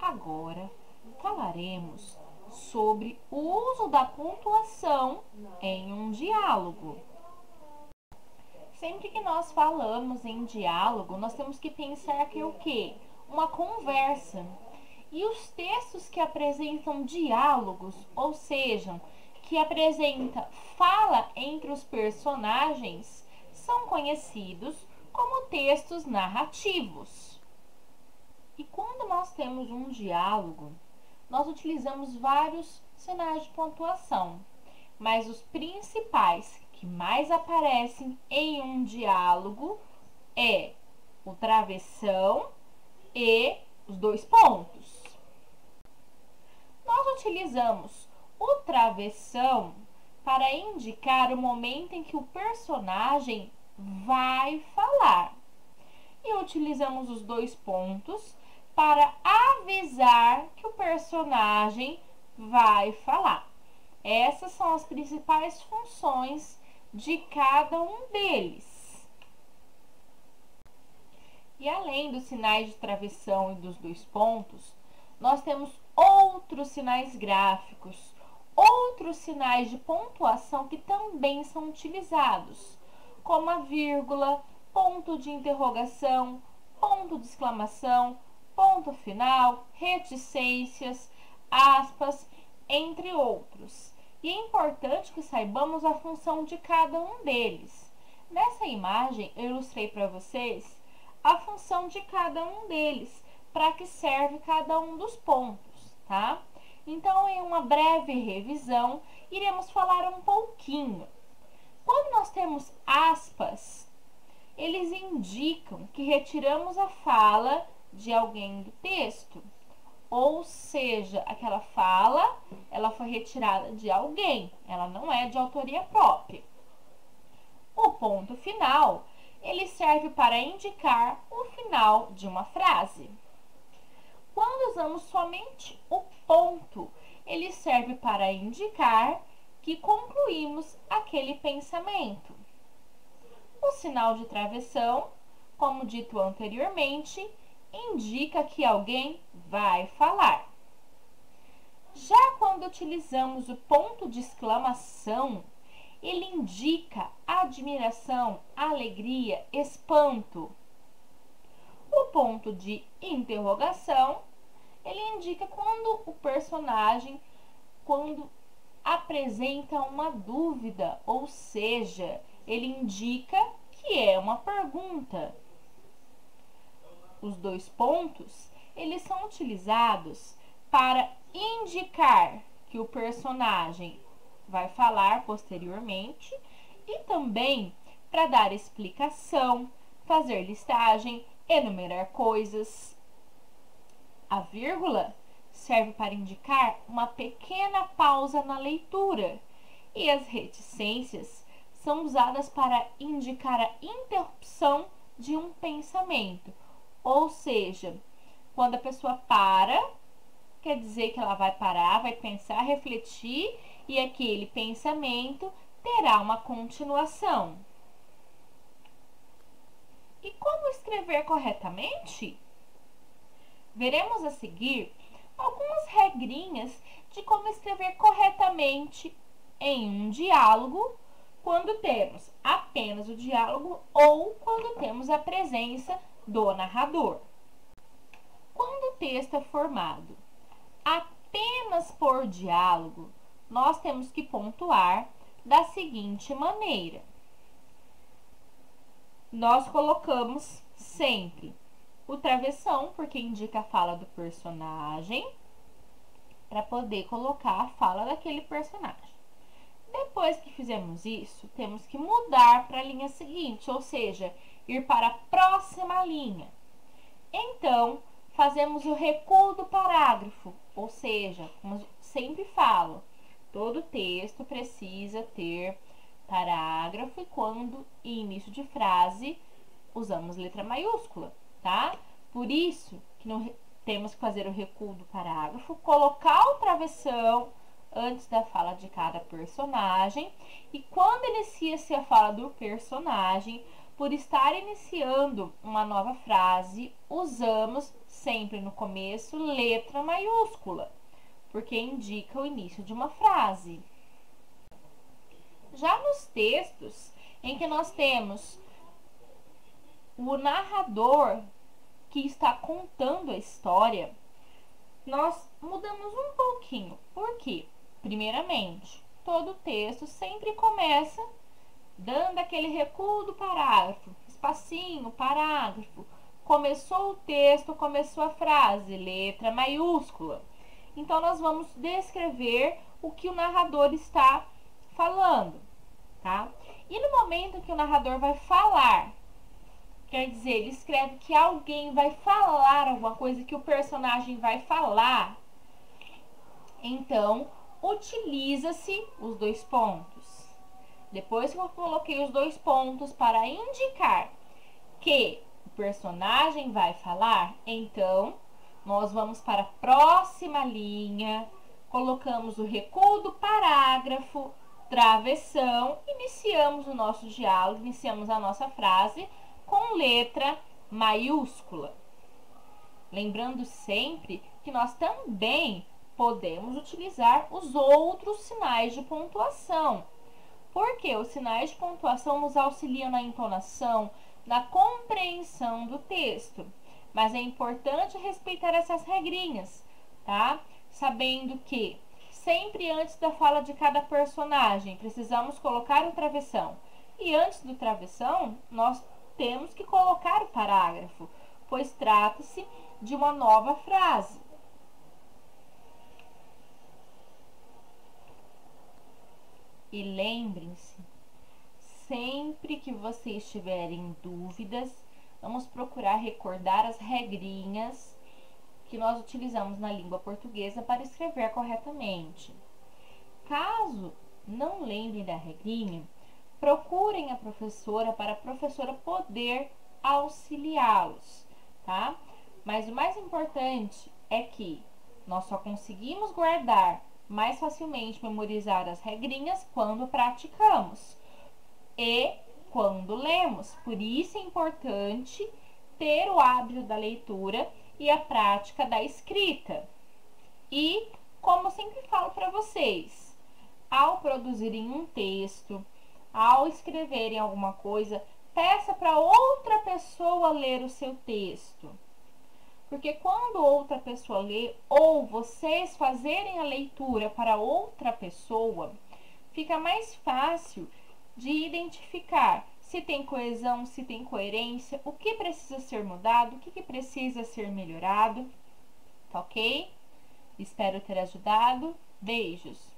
Agora falaremos sobre o uso da pontuação em um diálogo. Sempre que nós falamos em diálogo, nós temos que pensar que o quê? Uma conversa. E os textos que apresentam diálogos, ou seja, que apresenta fala entre os personagens, são conhecidos como textos narrativos. E quando nós temos um diálogo, nós utilizamos vários sinais de pontuação, mas os principais que mais aparecem em um diálogo é o travessão e os dois pontos. Nós utilizamos o travessão para indicar o momento em que o personagem vai falar. E utilizamos os dois pontos para avisar que o personagem vai falar. Essas são as principais funções de cada um deles. E além dos sinais de travessão e dos dois pontos, nós temos outros sinais gráficos, outros sinais de pontuação que também são utilizados, como a vírgula, ponto de interrogação, ponto de exclamação, ponto final, reticências, aspas, entre outros. E é importante que saibamos a função de cada um deles. Nessa imagem, eu ilustrei para vocês a função de cada um deles, para que serve cada um dos pontos, tá? Então, em uma breve revisão, iremos falar um pouquinho. Quando nós temos aspas, eles indicam que retiramos a fala de alguém do texto. Ou seja, aquela fala, ela foi retirada de alguém, ela não é de autoria própria. O ponto final, ele serve para indicar o final de uma frase. Quando usamos somente o ponto, ele serve para indicar que concluímos aquele pensamento. O sinal de travessão, como dito anteriormente, indica que alguém vai falar. Já quando utilizamos o ponto de exclamação, ele indica admiração, alegria, espanto. O ponto de interrogação, ele indica quando o personagem, quando apresenta uma dúvida, ou seja, ele indica que é uma pergunta. Os dois pontos, eles são utilizados para indicar que o personagem vai falar posteriormente e também para dar explicação, fazer listagem, enumerar coisas. A vírgula serve para indicar uma pequena pausa na leitura e as reticências são usadas para indicar a interrupção de um pensamento. Ou seja, quando a pessoa para, quer dizer que ela vai parar, vai pensar, refletir e aquele pensamento terá uma continuação. E como escrever corretamente? Veremos a seguir algumas regrinhas de como escrever corretamente em um diálogo, quando temos apenas o diálogo ou quando temos a presença do narrador. Quando o texto é formado apenas por diálogo, nós temos que pontuar da seguinte maneira. Nós colocamos sempre o travessão, porque indica a fala do personagem, para poder colocar a fala daquele personagem. Depois que fizemos isso, temos que mudar para a linha seguinte, ou seja, ir para a próxima linha. Então, fazemos o recuo do parágrafo, ou seja, como eu sempre falo, todo texto precisa ter parágrafo e quando em início de frase usamos letra maiúscula, tá? Por isso que temos que fazer o recuo do parágrafo, colocar o travessão antes da fala de cada personagem e quando inicia-se a fala do personagem, Por estar iniciando uma nova frase, usamos sempre no começo letra maiúscula, porque indica o início de uma frase. Já nos textos em que nós temos o narrador que está contando a história, nós mudamos um pouquinho. Por quê? Primeiramente, todo texto sempre começa dando aquele recuo do parágrafo, espacinho, parágrafo. Começou o texto, começou a frase, letra maiúscula. Então, nós vamos descrever o que o narrador está falando, tá? E no momento que o narrador vai falar, quer dizer, ele escreve que alguém vai falar alguma coisa, que o personagem vai falar, então utiliza-se os dois pontos. Depois que eu coloquei os dois pontos para indicar que o personagem vai falar, então nós vamos para a próxima linha, colocamos o recuo do parágrafo, travessão, iniciamos o nosso diálogo, iniciamos a nossa frase com letra maiúscula. Lembrando sempre que nós também podemos utilizar os outros sinais de pontuação, porque os sinais de pontuação nos auxiliam na entonação, na compreensão do texto. Mas é importante respeitar essas regrinhas, tá? Sabendo que sempre antes da fala de cada personagem precisamos colocar o travessão. E antes do travessão, nós temos que colocar o parágrafo, pois trata-se de uma nova frase. E lembrem-se, sempre que vocês tiverem dúvidas, vamos procurar recordar as regrinhas que nós utilizamos na língua portuguesa para escrever corretamente. Caso não lembrem da regrinha, procurem a professora para a professora poder auxiliá-los, tá? Mas o mais importante é que nós só conseguimos guardar mais facilmente, memorizar as regrinhas quando praticamos e quando lemos. Por isso é importante ter o hábito da leitura e a prática da escrita. E, como eu sempre falo para vocês, ao produzirem um texto, ao escreverem alguma coisa, peça para outra pessoa ler o seu texto. Porque quando outra pessoa lê, ou vocês fazerem a leitura para outra pessoa, fica mais fácil de identificar se tem coesão, se tem coerência, o que precisa ser mudado, o que precisa ser melhorado, tá ok? Espero ter ajudado. Beijos!